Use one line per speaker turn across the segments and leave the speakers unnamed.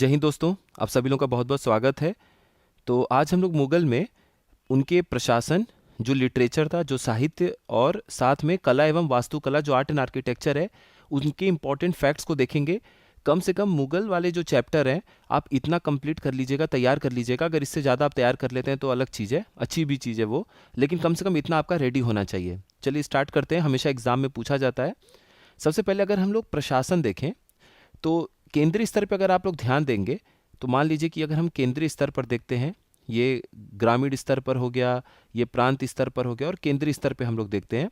जय हिंद दोस्तों, आप सभी लोगों का बहुत बहुत स्वागत है। तो आज हम लोग मुगल में उनके प्रशासन, जो लिटरेचर था, जो साहित्य और साथ में कला एवं वास्तुकला, जो आर्ट एंड आर्किटेक्चर है, उनके इम्पॉर्टेंट फैक्ट्स को देखेंगे। कम से कम मुगल वाले जो चैप्टर हैं आप इतना कंप्लीट कर लीजिएगा, तैयार कर लीजिएगा। अगर इससे ज़्यादा आप तैयार कर लेते हैं तो अलग चीज़ है, अच्छी भी चीज़ है वो, लेकिन कम से कम इतना आपका रेडी होना चाहिए। चलिए स्टार्ट करते हैं। हमेशा एग्जाम में पूछा जाता है। सबसे पहले अगर हम लोग प्रशासन देखें तो केंद्रीय स्तर पर अगर आप लोग ध्यान देंगे तो मान लीजिए कि अगर हम केंद्रीय स्तर पर देखते हैं, ये ग्रामीण स्तर पर हो गया, ये प्रांत स्तर पर हो गया, और केंद्रीय स्तर पे हम लोग देखते हैं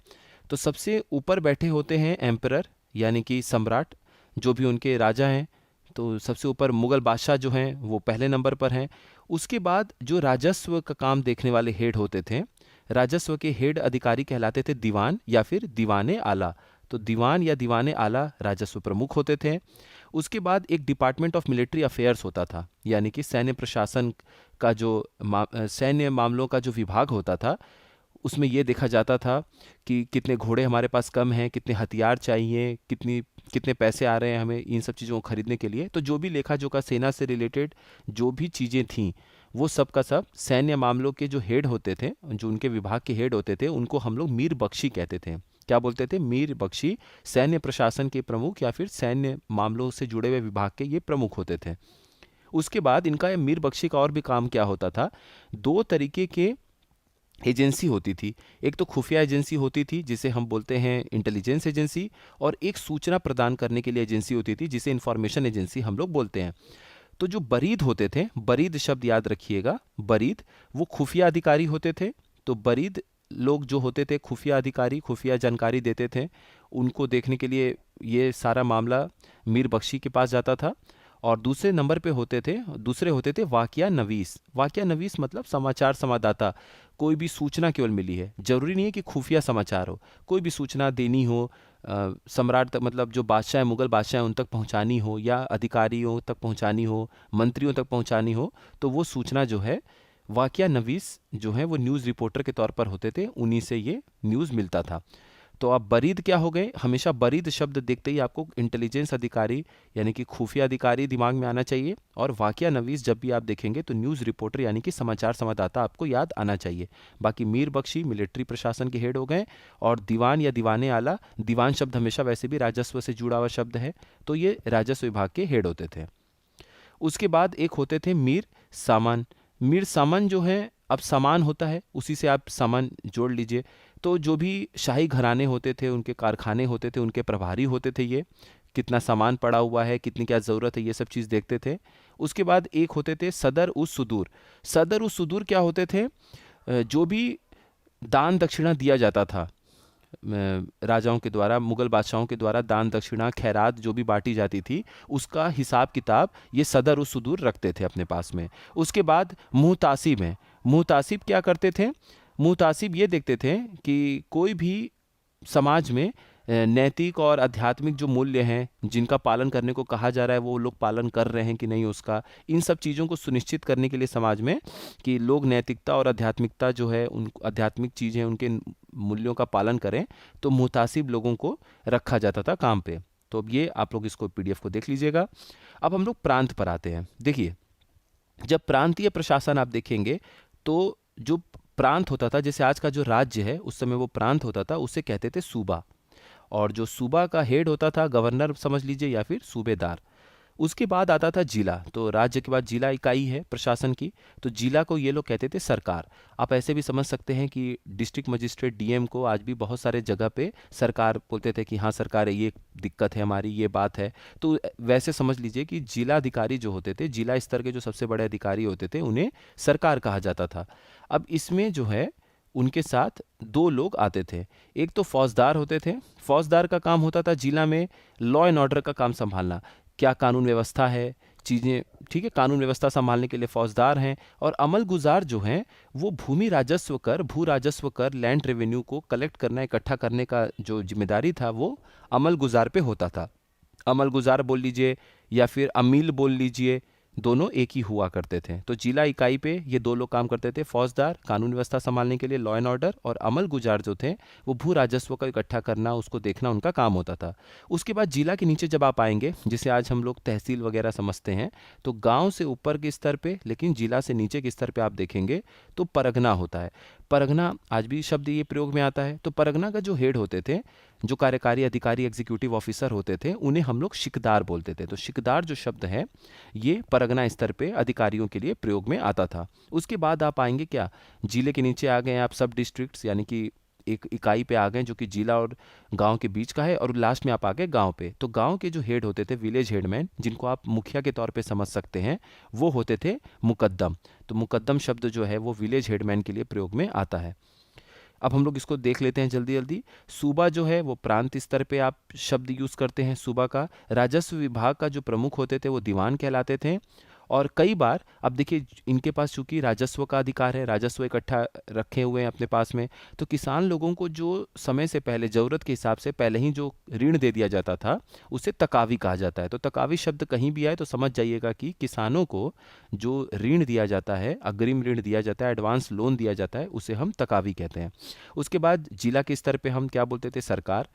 तो सबसे ऊपर बैठे होते हैं एम्परर, यानी कि सम्राट, जो भी उनके राजा हैं। तो सबसे ऊपर मुगल बादशाह जो हैं वो पहले नंबर पर हैं। उसके बाद जो राजस्व का काम देखने वाले हेड होते थे, राजस्व के हेड अधिकारी कहलाते थे दीवान या फिर दीवाने आला। तो दीवान या दीवाने आला राजस्व प्रमुख होते थे। उसके बाद एक डिपार्टमेंट ऑफ मिलिट्री अफेयर्स होता था, यानी कि सैन्य प्रशासन का जो सैन्य मामलों का जो विभाग होता था, उसमें ये देखा जाता था कि कितने घोड़े हमारे पास कम हैं, कितने हथियार चाहिए, कितने पैसे आ रहे हैं हमें इन सब चीज़ों को खरीदने के लिए। तो जो भी लेखा जोखा सेना से रिलेटेड जो भी चीज़ें थीं, वो सब का सब सैन्य मामलों के जो हेड होते थे, जो उनके विभाग के हेड होते थे, उनको हम लोग मीर बख्शी कहते थे। क्या बोलते थे? मीर बख्शी। सैन्य प्रशासन के प्रमुख या फिर सैन्य मामलों से जुड़े हुए विभाग के ये प्रमुख होते थे। उसके बाद इनका मीर बख्शी का और भी काम क्या होता था, दो तरीके के एजेंसी होती थी। एक तो खुफिया एजेंसी होती थी जिसे हम बोलते हैं इंटेलिजेंस एजेंसी, और एक सूचना प्रदान करने के लिए एजेंसी होती थी जिसे इंफॉर्मेशन एजेंसी हम लोग बोलते हैं। तो जो बरीद होते थे, बरीद शब्द याद रखिएगा, बरीद वो खुफिया अधिकारी होते थे। तो बरीद लोग जो होते थे, खुफिया अधिकारी, खुफिया जानकारी देते थे, उनको देखने के लिए ये सारा मामला मीर बख्शी के पास जाता था। और दूसरे नंबर पे दूसरे होते थे वाकिया नवीस। वाकिया नवीस मतलब समाचार संवाददाता। कोई भी सूचना केवल मिली है, जरूरी नहीं है कि खुफिया समाचार हो, कोई भी सूचना देनी हो, सम्राट तक, मतलब जो बादशाह, मुगल बादशाह, उन तक पहुंचानी हो, या अधिकारियों तक पहुंचानी हो, मंत्रियों तक पहुंचानी हो, तो वो सूचना जो है वाकिया नवीस जो है वो न्यूज़ रिपोर्टर के तौर पर होते थे, उन्हीं से ये न्यूज़ मिलता था। तो आप बरीद क्या हो गए, हमेशा बरीद शब्द देखते ही आपको इंटेलिजेंस अधिकारी यानी कि खुफिया अधिकारी दिमाग में आना चाहिए, और वाकिया नवीस जब भी आप देखेंगे तो न्यूज़ रिपोर्टर यानी कि समाचार संवाददाता आपको याद आना चाहिए। बाकी मीर बख्शी मिलिट्री प्रशासन के हेड हो गए, और दीवान या दीवाने आला, दीवान शब्द हमेशा वैसे भी राजस्व से जुड़ा हुआ शब्द है, तो ये राजस्व विभाग के हेड होते थे। उसके बाद एक होते थे मीर सामान। मीर सामान जो है, अब सामान होता है, उसी से आप सामान जोड़ लीजिए। तो जो भी शाही घराने होते थे, उनके कारखाने होते थे, उनके प्रभारी होते थे, ये कितना सामान पड़ा हुआ है, कितनी क्या ज़रूरत है, ये सब चीज़ देखते थे। उसके बाद एक होते थे सदर उस सुदूर। सदर उस सुदूर क्या होते थे? जो भी दान दक्षिणा दिया जाता था राजाओं के द्वारा, मुगल बादशाहों के द्वारा, दान दक्षिणा खैरात जो भी बांटी जाती थी, उसका हिसाब किताब ये सदर उस सुदूर रखते थे अपने पास में। उसके बाद मुहतासिब है। मुहतासिब क्या करते थे? मुहतासिब ये देखते थे कि कोई भी समाज में नैतिक और आध्यात्मिक जो मूल्य हैं, जिनका पालन करने को कहा जा रहा है, वो लोग पालन कर रहे हैं कि नहीं, उसका, इन सब चीज़ों को सुनिश्चित करने के लिए समाज में कि लोग नैतिकता और आध्यात्मिकता जो है, उन आध्यात्मिक चीज़ें, उनके मूल्यों का पालन करें, तो मुहतासिब लोगों को रखा जाता था काम पे। तो अब ये आप लोग इसको पीडीएफ को देख लीजिएगा। अब हम लोग प्रांत पर आते हैं। देखिए, जब प्रांतीय प्रशासन आप देखेंगे तो जो प्रांत होता था, जैसे आज का जो राज्य है, उस समय वो प्रांत होता था, उसे कहते थे सूबा। और जो सूबा का हेड होता था, गवर्नर समझ लीजिए या फिर सूबेदार। उसके बाद आता था जिला। तो राज्य के बाद जिला इकाई है प्रशासन की, तो जिला को ये लोग कहते थे सरकार। आप ऐसे भी समझ सकते हैं कि डिस्ट्रिक्ट मजिस्ट्रेट, डीएम को आज भी बहुत सारे जगह पे सरकार बोलते थे कि हाँ सरकार है, ये दिक्कत है हमारी, ये बात है। तो वैसे समझ लीजिए कि जिला अधिकारी जो होते थे, जिला स्तर के जो सबसे बड़े अधिकारी होते थे, उन्हें सरकार कहा जाता था। अब इसमें जो है उनके साथ दो लोग आते थे। एक तो फौजदार होते थे। फौजदार का काम होता था जिला में लॉ एंड ऑर्डर का काम संभालना, क्या कानून व्यवस्था है, चीज़ें ठीक है, कानून व्यवस्था संभालने के लिए फौजदार हैं। और अमल गुजार जो हैं, वो भूमि राजस्व कर, भू राजस्व कर, लैंड रेवेन्यू को कलेक्ट करना, इकट्ठा करने का जो जिम्मेदारी था, वो अमल गुजार पे होता था। अमल गुजार बोल लीजिए या फिर अमील बोल लीजिए, दोनों एक ही हुआ करते थे। तो जिला इकाई पे ये दो लोग काम करते थे, फौजदार कानून व्यवस्था संभालने के लिए, लॉ एंड ऑर्डर, और अमल गुजार जो थे वो भू राजस्व का इकट्ठा करना, उसको देखना उनका काम होता था। उसके बाद जिला के नीचे जब आप आएंगे, जिसे आज हम लोग तहसील वगैरह समझते हैं, तो गांव से ऊपर के स्तर पे लेकिन जिला से नीचे के स्तर पे आप देखेंगे तो परगना होता है। परगना आज भी शब्द ये प्रयोग में आता है। तो परगना का जो हेड होते थे, जो कार्यकारी अधिकारी एग्जीक्यूटिव ऑफिसर होते थे, उन्हें हम लोग शिकदार बोलते थे। तो शिकदार जो शब्द है ये परगना स्तर पे अधिकारियों के लिए प्रयोग में आता था। उसके बाद आप आएंगे क्या, जिले के नीचे आ गए आप सब डिस्ट्रिक्ट्स, यानी कि एक इकाई पे आ गए जो कि जिला और गांव के बीच का है, और लास्ट में आप आ गए गांव पे। तो गांव के जो हेड होते थे, विलेज हेडमैन, जिनको आप मुखिया के तौर पे समझ सकते हैं, वो होते थे मुकद्दम। तो मुकद्दम शब्द जो है वो विलेज हेडमैन के लिए प्रयोग में आता है। अब हम लोग इसको देख लेते हैं जल्दी जल्दी। सूबा जो है वो प्रांत स्तर पे आप शब्द यूज़ करते हैं सूबा का। राजस्व विभाग का जो प्रमुख होते थे वो दीवान कहलाते थे। और कई बार अब देखिए, इनके पास चूंकि राजस्व का अधिकार है, राजस्व इकट्ठा रखे हुए हैं अपने पास में, तो किसान लोगों को जो समय से पहले ज़रूरत के हिसाब से पहले ही जो ऋण दे दिया जाता था उसे तकावी कहा जाता है। तो तकावी शब्द कहीं भी आए तो समझ जाइएगा कि किसानों को जो ऋण दिया जाता है, अग्रिम ऋण दिया जाता है, एडवांस लोन दिया जाता है, उसे हम तकावी कहते हैं। उसके बाद जिला के स्तर पे हम क्या बोलते थे, सरकार।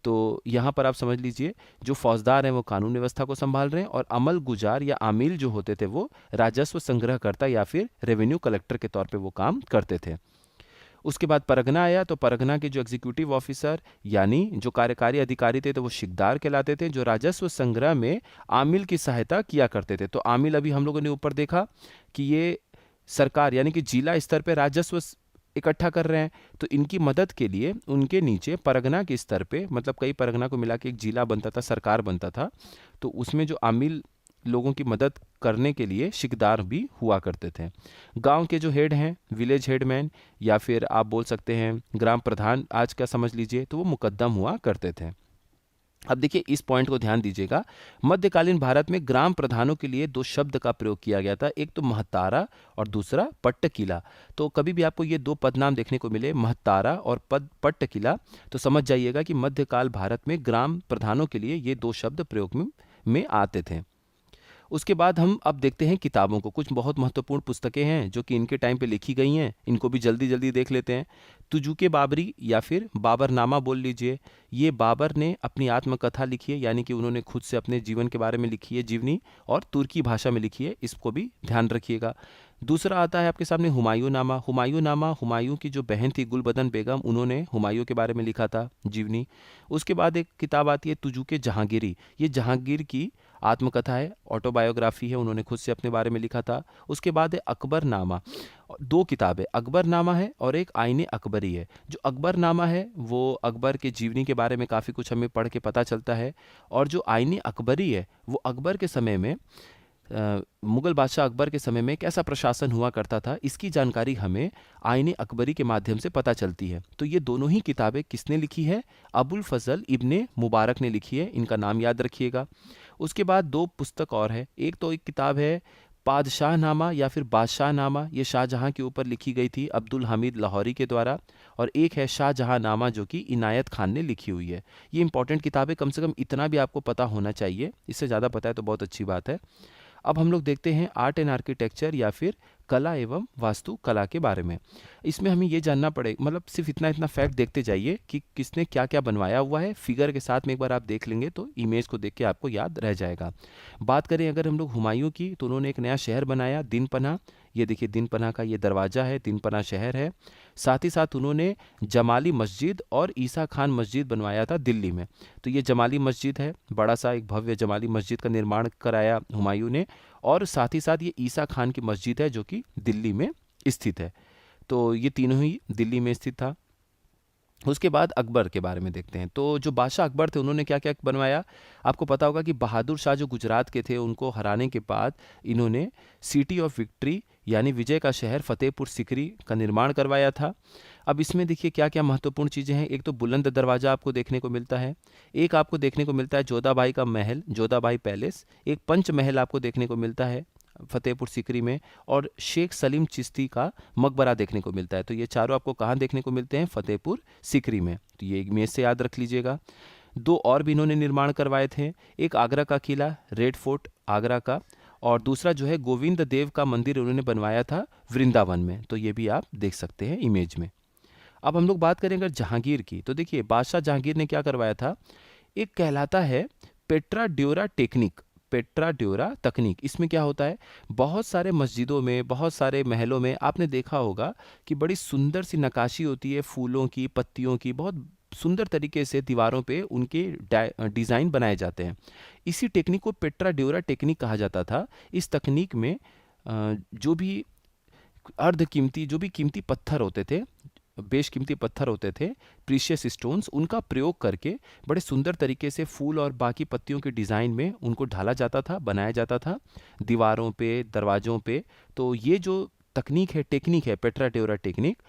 तो यहाँ पर आप समझ लीजिए, जो फौजदार हैं वो कानून व्यवस्था को संभाल रहे हैं, और अमल गुजार या आमिल जो होते थे वो राजस्व संग्रहकर्ता या फिर रेवेन्यू कलेक्टर के तौर पे वो काम करते थे। उसके बाद परगना आया। तो परगना के जो एग्जीक्यूटिव ऑफिसर यानी जो कार्यकारी अधिकारी थे तो वो शिकदार कहलाते थे, जो राजस्व संग्रह में आमिल की सहायता किया करते थे। तो आमिल अभी हम लोगों ने ऊपर देखा कि ये सरकार यानी कि जिला स्तर पे राजस्व इकट्ठा कर रहे हैं, तो इनकी मदद के लिए उनके नीचे परगना के स्तर पे, मतलब कई परगना को मिला के एक जिला बनता था, सरकार बनता था। तो उसमें जो आमिल लोगों की मदद करने के लिए शिकदार भी हुआ करते थे। गांव के जो हेड हैं, विलेज हेडमैन या फिर आप बोल सकते हैं ग्राम प्रधान, आज का समझ लीजिए, तो वो मुकद्दम हुआ करते थे। अब देखिए इस पॉइंट को ध्यान दीजिएगा। मध्यकालीन भारत में ग्राम प्रधानों के लिए दो शब्द का प्रयोग किया गया था, एक तो महतारा और दूसरा पट्टकिला। तो कभी भी आपको ये दो पदनाम देखने को मिले, महतारा और पट्टकिला, तो समझ जाइएगा कि मध्यकाल भारत में ग्राम प्रधानों के लिए ये दो शब्द प्रयोग में आते थे। उसके बाद हम अब देखते हैं किताबों को। कुछ बहुत महत्वपूर्ण पुस्तकें हैं जो कि इनके टाइम पे लिखी गई हैं, इनको भी जल्दी जल्दी देख लेते हैं। तुजुके बाबरी या फिर बाबरनामा बोल लीजिए, ये बाबर ने अपनी आत्मकथा लिखी है, यानी कि उन्होंने खुद से अपने जीवन के बारे में लिखी है जीवनी, और तुर्की भाषा में लिखी है, इसको भी ध्यान रखिएगा। दूसरा आता है आपके सामने हुमायूं नामा। हुमायूं नामा हुमायूं की जो बहन थी गुलबदन बेगम, उन्होंने हुमायूं के बारे में लिखा था जीवनी। उसके बाद एक किताब आती है तुजुके जहांगीरी, ये जहांगीर की आत्मकथा है, ऑटोबायोग्राफी है, उन्होंने खुद से अपने बारे में लिखा था। उसके बाद है अकबरनामा, दो किताबें, अकबरनामा है और एक आईने अकबरी है। जो अकबरनामा है वो अकबर के जीवनी के बारे में काफ़ी कुछ हमें पढ़ के पता चलता है, और जो आईने अकबरी है वो अकबर के समय में, मुगल बादशाह अकबर के समय में कैसा प्रशासन हुआ करता था, इसकी जानकारी हमें आईने अकबरी के माध्यम से पता चलती है। तो ये दोनों ही किताबें किसने लिखी है, अबुल फजल इब्ने मुबारक ने लिखी है, इनका नाम याद रखिएगा। उसके बाद दो पुस्तक और है, एक तो एक किताब है पादशाहनामा या फिर बादशाहनामा, ये शाहजहां के ऊपर लिखी गई थी अब्दुल हमीद लाहौरी के द्वारा, और एक है शाहजहांनामा जो कि इनायत खान ने लिखी हुई है। ये इंपॉर्टेंट किताबें, कम से कम इतना भी आपको पता होना चाहिए, इससे ज़्यादा पता है तो बहुत अच्छी बात है। अब हम लोग देखते हैं आर्ट एंड आर्किटेक्चर या फिर कला एवं वास्तु कला के बारे में। इसमें हमें ये जानना पड़ेगा, मतलब सिर्फ इतना इतना फैक्ट देखते जाइए कि किसने क्या क्या बनवाया हुआ है, फिगर के साथ में एक बार आप देख लेंगे तो इमेज को देख के आपको याद रह जाएगा। बात करें अगर हम लोग हुमायूं की, तो उन्होंने एक नया शहर बनाया, दीनपना। ये देखिए दीनपना का ये दरवाज़ा है, दीनपना शहर है। साथ ही साथ उन्होंने जमाली मस्जिद और ईसा खान मस्जिद बनवाया था दिल्ली में। तो ये जमाली मस्जिद है, बड़ा सा एक भव्य जमाली मस्जिद का निर्माण कराया हुमायूं ने, और साथ ही साथ ये ईसा खान की मस्जिद है जो कि दिल्ली में स्थित है। तो ये तीनों ही दिल्ली में स्थित था। उसके बाद अकबर के बारे में देखते हैं। तो जो बादशाह अकबर थे उन्होंने क्या क्या बनवाया, आपको पता होगा कि बहादुर शाह जो गुजरात के थे, उनको हराने के बाद इन्होंने सिटी ऑफ विक्ट्री यानी विजय का शहर फतेहपुर सिकरी का निर्माण करवाया था। अब इसमें देखिए क्या क्या महत्वपूर्ण चीज़ें हैं। एक तो बुलंद दरवाज़ा आपको देखने को मिलता है, एक आपको देखने को मिलता है जोधाबाई का महल, जोधाबाई पैलेस, एक पंच महल आपको देखने को मिलता है फतेहपुर सिकरी में, और शेख सलीम चिश्ती का मकबरा देखने को मिलता है। तो ये चारों आपको कहाँ देखने को मिलते हैं, फतेहपुर सिकरी में। तो ये इमेज से याद रख लीजिएगा। दो और भी इन्होंने निर्माण करवाए थे, एक आगरा का किला, रेड फोर्ट आगरा का, और दूसरा जो है गोविंद देव का मंदिर उन्होंने बनवाया था वृंदावन में, तो ये भी आप देख सकते हैं इमेज में। अब हम लोग बात करें अगर जहांगीर की, तो देखिए बादशाह जहांगीर ने क्या करवाया था, एक कहलाता है पेट्रा ड्योरा टेक्निक, पेट्रा ड्योरा तकनीक। इसमें क्या होता है, बहुत सारे मस्जिदों में, बहुत सारे महलों में आपने देखा होगा कि बड़ी सुंदर सी नक्काशी होती है, फूलों की, पत्तियों की, बहुत सुंदर तरीके से दीवारों पे उनके डिज़ाइन बनाए जाते हैं। इसी टेक्निक को पेट्रा ड्योरा टेक्निक कहा जाता था। इस तकनीक में जो भी अर्ध कीमती, जो भी कीमती पत्थर होते थे, बेशकीमती पत्थर होते थे, प्रीशियस स्टोन्स, उनका प्रयोग करके बड़े सुंदर तरीके से फूल और बाकी पत्तियों के डिज़ाइन में उनको ढाला जाता था, बनाया जाता था दीवारों पे, दरवाज़ों पे। तो ये जो तकनीक है, टेक्निक है पेट्रा ड्योरा टेक्निक,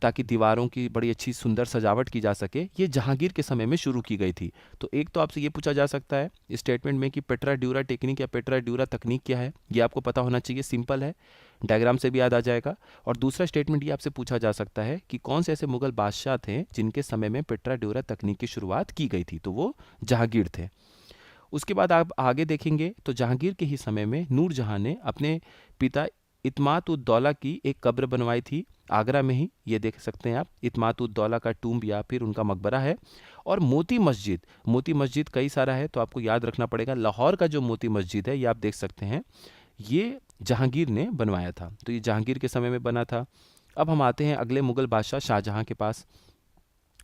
ताकि दीवारों की बड़ी अच्छी सुंदर सजावट की जा सके, ये जहांगीर के समय में शुरू की गई थी। तो एक तो आपसे ये पूछा जा सकता है स्टेटमेंट में कि पेट्रा ड्यूरा टेक्निक या पेट्रा ड्यूरा तकनीक क्या है, ये आपको पता होना चाहिए, सिंपल है, डायग्राम से भी याद आ जाएगा। और दूसरा स्टेटमेंट ये आपसे पूछा जा सकता है कि कौन से ऐसे मुगल बादशाह थे जिनके समय में पेट्रा ड्यूरा तकनीक की शुरुआत की गई थी, तो वो जहांगीर थे। उसके बाद आप आगे देखेंगे तो जहांगीर के ही समय में नूरजहां ने अपने पिता इत्माद-उद-दौला की एक कब्र बनवाई थी आगरा में ही, ये देख सकते हैं आप, इत्माद-उद-दौला का टूम्ब या फिर उनका मकबरा है। और मोती मस्जिद, मोती मस्जिद कई सारा है तो आपको याद रखना पड़ेगा, लाहौर का जो मोती मस्जिद है ये आप देख सकते हैं, ये जहांगीर ने बनवाया था, तो ये जहांगीर के समय में बना था। अब हम आते हैं अगले मुगल बादशाह शाहजहां के पास।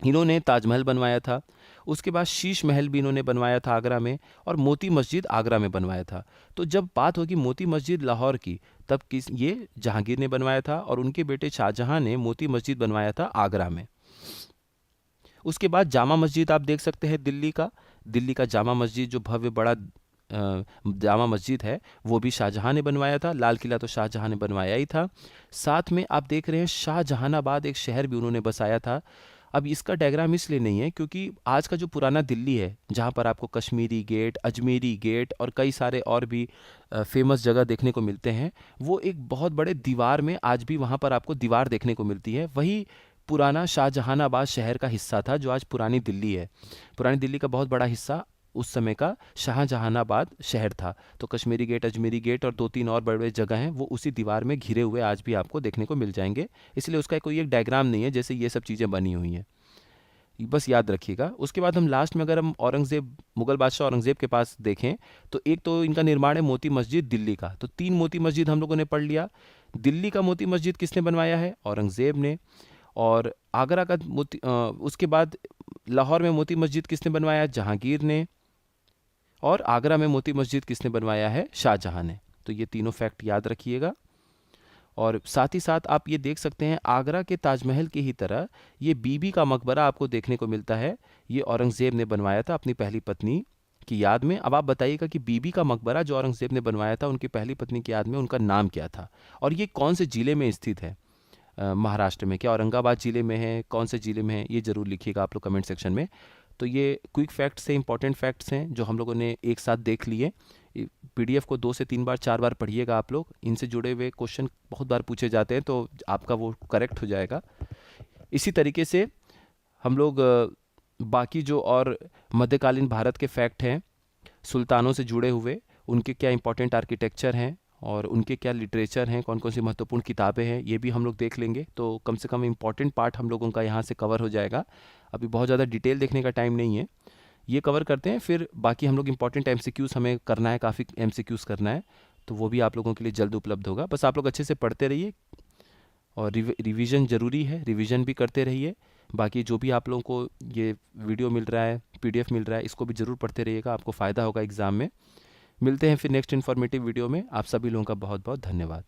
इन्होंने ताजमहल बनवाया था, उसके बाद शीश महल भी इन्होंने बनवाया था आगरा में, और मोती मस्जिद आगरा में बनवाया था। तो जब बात होगी मोती मस्जिद लाहौर की, तब किस ये जहांगीर ने बनवाया था और उनके बेटे शाहजहां ने मोती मस्जिद बनवाया था आगरा में। उसके बाद जामा मस्जिद आप देख सकते हैं दिल्ली का जामा मस्जिद, जो भव्य बड़ा जामा मस्जिद है, वो भी शाहजहां ने बनवाया था। लाल किला तो शाहजहां ने बनवाया ही था। साथ में आप देख रहे हैं शाहजहानाबाद एक शहर भी उन्होंने बसाया था। अब इसका डायग्राम इसलिए नहीं है क्योंकि आज का जो पुराना दिल्ली है, जहाँ पर आपको कश्मीरी गेट, अजमेरी गेट और कई सारे और भी फेमस जगह देखने को मिलते हैं, वो एक बहुत बड़े दीवार में आज भी वहाँ पर आपको दीवार देखने को मिलती है। वही पुराना शाहजहानाबाद शहर का हिस्सा था, जो आज पुरानी दिल्ली है। पुरानी दिल्ली का बहुत बड़ा हिस्सा उस समय का शाहजहानाबाद शहर था। तो कश्मीरी गेट, अजमेरी गेट और 2-3 और बड़े बड़े जगह हैं, वो उसी दीवार में घिरे हुए आज भी आपको देखने को मिल जाएंगे। इसलिए उसका कोई एक डायग्राम नहीं है जैसे ये सब चीज़ें बनी हुई हैं, बस याद रखिएगा। उसके बाद हम लास्ट में अगर हम औरंगज़ेब, मुगल बादशाह औरंगज़ेब के पास देखें, तो एक तो इनका निर्माण है मोती मस्जिद दिल्ली का, तो 3 मोती मस्जिद हम लोगों ने पढ़ लिया। दिल्ली का मोती मस्जिद किसने बनवाया है, औरंगज़ेब ने। और आगरा का मोती, उसके बाद लाहौर में मोती मस्जिद किसने बनवाया, जहांगीर ने। और आगरा में मोती मस्जिद किसने बनवाया है, शाहजहां ने। तो ये तीनों फैक्ट याद रखिएगा। और साथ ही साथ आप ये देख सकते हैं आगरा के ताजमहल की ही तरह ये बीबी का मकबरा आपको देखने को मिलता है, ये औरंगज़ेब ने बनवाया था अपनी पहली पत्नी की याद में। अब आप बताइएगा कि बीबी का मकबरा जो औरंगज़ेब ने बनवाया था उनकी पहली पत्नी की याद में, उनका नाम क्या था और ये कौन से ज़िले में स्थित है महाराष्ट्र में, क्या औरंगाबाद ज़िले में है, कौन से ज़िले में है, ये ज़रूर लिखिएगा आप लोग कमेंट सेक्शन में। तो ये क्विक फैक्ट्स हैं, इंपॉर्टेंट फैक्ट्स हैं जो हम लोगों ने एक साथ देख लिए। पीडीएफ को 2 से 3 बार 4 बार पढ़िएगा आप लोग, इनसे जुड़े हुए क्वेश्चन बहुत बार पूछे जाते हैं तो आपका वो करेक्ट हो जाएगा। इसी तरीके से हम लोग बाकी जो और मध्यकालीन भारत के फैक्ट हैं सुल्तानों से जुड़े हुए, उनके क्या इंपॉर्टेंट आर्किटेक्चर हैं और उनके क्या लिटरेचर हैं, कौन कौन सी महत्वपूर्ण किताबें हैं, ये भी हम लोग देख लेंगे। तो कम से कम इम्पॉर्टेंट पार्ट हम लोगों का यहाँ से कवर हो जाएगा। अभी बहुत ज़्यादा डिटेल देखने का टाइम नहीं है, ये कवर करते हैं, फिर बाकी हम लोग इंपॉर्टेंट एमसीक्यूज़ हमें करना है, काफ़ी एमसीक्यूज़ करना है, तो वो भी आप लोगों के लिए जल्द उपलब्ध होगा। बस आप लोग अच्छे से पढ़ते रहिए और रिवीजन ज़रूरी है, रिवीजन भी करते रहिए। बाकी जो भी आप लोगों को ये वीडियो मिल रहा है, पीडीएफ मिल रहा है, इसको भी ज़रूर पढ़ते रहिएगा, आपको फ़ायदा होगा एग्ज़ाम में। मिलते हैं फिर नेक्स्ट इन्फॉर्मेटिव वीडियो में। आप सभी लोगों का बहुत बहुत धन्यवाद।